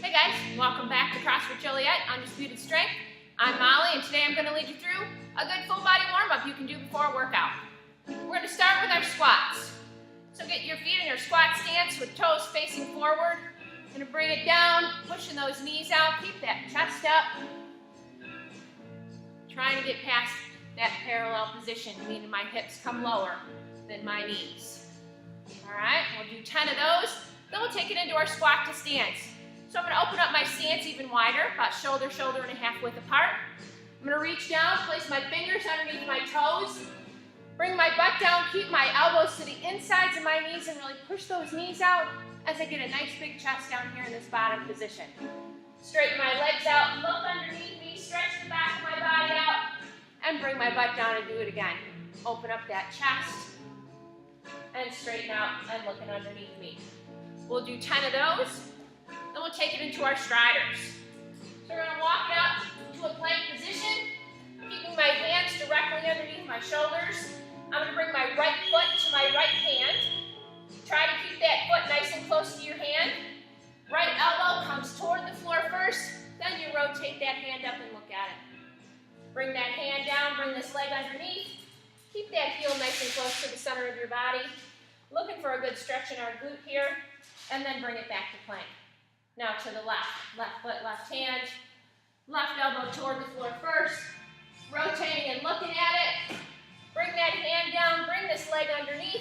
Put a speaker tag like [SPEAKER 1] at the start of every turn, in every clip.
[SPEAKER 1] Hey guys, welcome back to CrossFit Joliet, Undisputed Strength. I'm Molly, and today I'm going to lead you through a good full body warm-up you can do before a workout. We're going to start with our squats. So get your feet in your squat stance with toes facing forward. Going to bring it down, pushing those knees out, keep that chest up. Trying to get past that parallel position, meaning my hips come lower than my knees. All right, we'll do 10 of those. Then we'll take it into our squat to stance. So I'm going to open up my stance even wider, about shoulder and a half width apart. I'm going to reach down, place my fingers underneath my toes, bring my butt down, keep my elbows to the insides of my knees, and really push those knees out as I get a nice big chest down here in this bottom position. Straighten my legs out, look underneath me, stretch the back of my body out, and bring my butt down and do it again. Open up that chest, and straighten out and looking underneath me. We'll do 10 of those. Then we'll take it into our striders. So we're going to walk it up to a plank position, keeping my hands directly underneath my shoulders. I'm going to bring my right foot to my right hand. Try to keep that foot nice and close to your hand. Right elbow comes toward the floor first, then you rotate that hand up and look at it. Bring that hand down, bring this leg underneath. Keep that heel nice and close to the center of your body. Looking for a good stretch in our glute here, and then bring it back to plank. Now to the left foot, left hand, left elbow toward the floor first, rotating and looking at it. Bring that hand down, bring this leg underneath,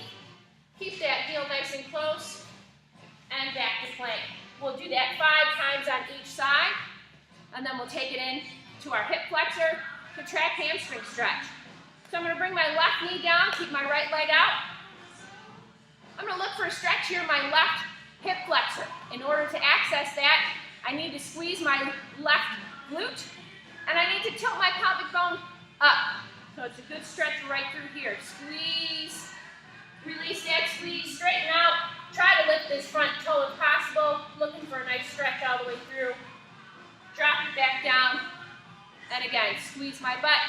[SPEAKER 1] keep that heel nice and close, and back to plank. We'll do that 5 times on each side, and then we'll take it in to our hip flexor, contract hamstring stretch. So I'm going to bring my left knee down, keep my right leg out. I'm going to look for a stretch here in my left hip flexor. In order to access that, I need to squeeze my left glute, and I need to tilt my pelvic bone up. So it's a good stretch right through here. Squeeze, release that squeeze, straighten out. Try to lift this front toe if possible. Looking for a nice stretch all the way through. Drop it back down, and again, squeeze my butt,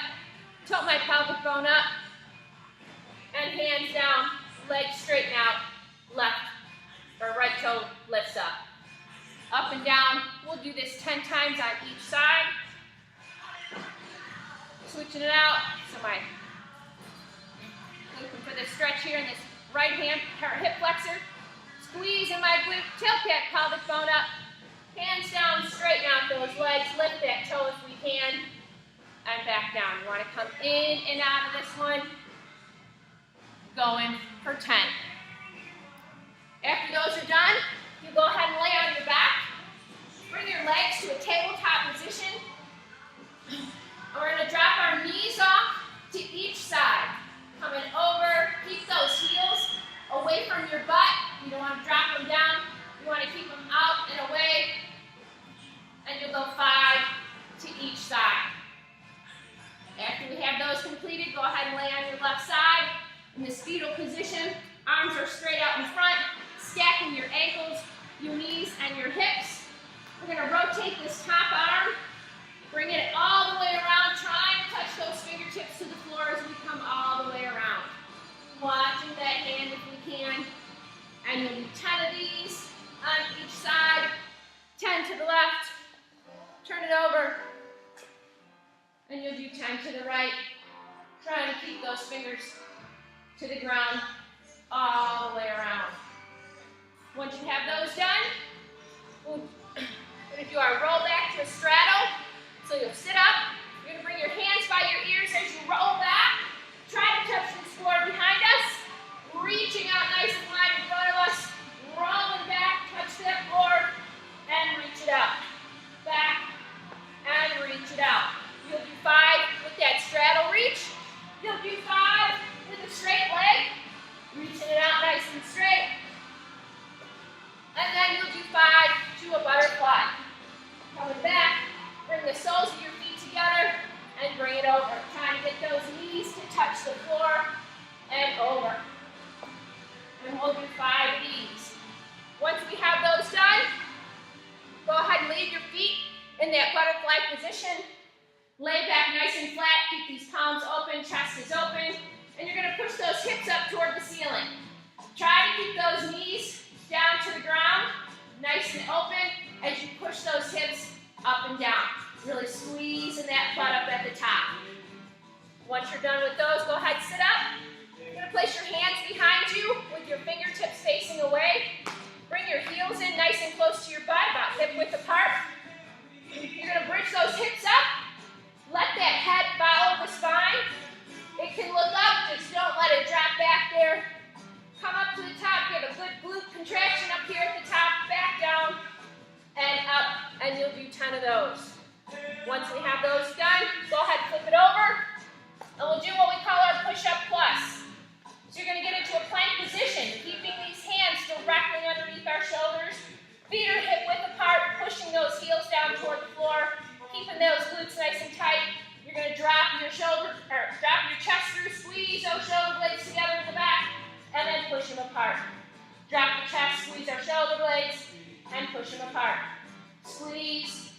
[SPEAKER 1] tilt my pelvic bone up, and hands down, legs straighten out, left or right toe lifts up. Up and down. We'll do this 10 times on each side. Switching it out. So looking for this stretch here in this right hand hip flexor. Squeeze in my glute, tilt that pelvic bone up. Hands down, straighten out those legs, lift that toe if we can, and back down. You want to come in and out of this one. Going for 10. After those are done, you go ahead and lay on your back. Bring your legs to a tabletop position. And we're going to drop our knees off to each side. Coming over, keep those heels away from your butt. You don't want to drop them down. You want to keep them out and away. And you'll go 5 to each side. After we have those completed, go ahead and lay on your left side in this fetal position. Arms are straight out in front. Stacking your ankles, your knees, and your hips. We're going to rotate this top arm, bring it all the way around, try and touch those fingertips to the floor as we come all the way around. Watching that hand if we can. And you'll do 10 of these on each side. 10 to the left. Turn it over. And you'll do 10 to the right. Trying to keep those fingers to the ground all the way around. Once you have those done, we're going to do our roll back to a straddle. So you'll sit up. You're going to bring your hands by your ears as you roll back. Try to touch the floor behind us. Reaching out nice and wide in front of us. Rolling back, touch that floor, and reach it out. Back, and reach it out. You'll do 5 with that straddle reach. You'll do 5 with a straight leg. Reaching it out nice and straight. And then you'll do 5 to a butterfly. Coming back, bring the soles of your feet together and bring it over. Trying to get those knees to touch the floor and over. And we'll do 5 of these. Once we have those done, go ahead and leave your feet in that butterfly position. Lay back nice and flat. Keep these palms open, chest is open. And you're going to push those hips up toward the ceiling. Try to keep those knees down to the ground, nice and open as you push Once you're done with those, go ahead and sit up. You're going to place your hands behind you with your fingertips facing away. Bring your heels in nice and close to your butt, about hip width apart. You're going to bridge those hips up. Let that head follow the spine. It can look up, just don't let it drop back there. Come up to the top, get a good glute contraction up here at the top, back down, and up, and you'll do 10 of those. Once we have those done, go ahead and flip it over, and we'll do what we call our push-up plus. So you're going to get into a plank position, keeping these hands directly underneath our shoulders, feet are hip width apart, pushing those heels down toward the floor, keeping those glutes nice and tight. You're going to drop your chest through, squeeze those shoulder blades together in the back, and then push them apart. Drop the chest, squeeze our shoulder blades, and push them apart. Squeeze,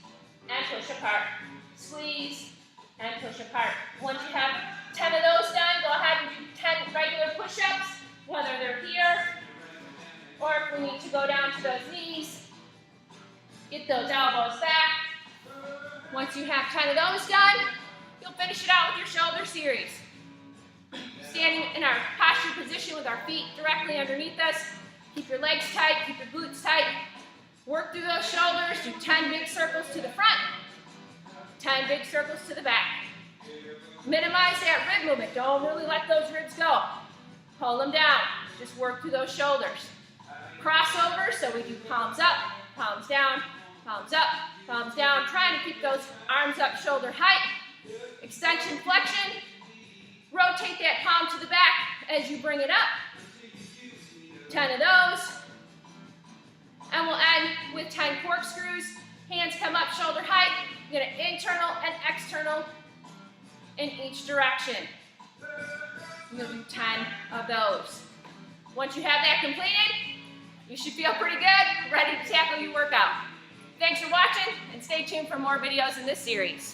[SPEAKER 1] and push apart. Squeeze, and push apart. Once you have 10 of those done, go ahead and do 10 regular push-ups, whether they're here, or if we need to go down to those knees, get those elbows back. Once you have 10 of those done, you'll finish it out with your shoulder series. Standing in our posture position with our feet directly underneath us. Keep your legs tight, keep your glutes tight. Work through those shoulders, do 10 big circles to the front, 10 big circles to the back. Minimize that rib movement. Don't really let those ribs go. Pull them down. Just work through those shoulders. Crossover, so we do palms up, palms down, palms up, palms down. Trying to keep those arms up, shoulder height. Extension, flexion. Rotate that palm to the back as you bring it up. 10 of those. And we'll end with 10 corkscrews. Hands come up, shoulder height. You're going to internal and external in each direction. You'll do 10 of those. Once you have that completed, you should feel pretty good, ready to tackle your workout. Thanks for watching, and stay tuned for more videos in this series.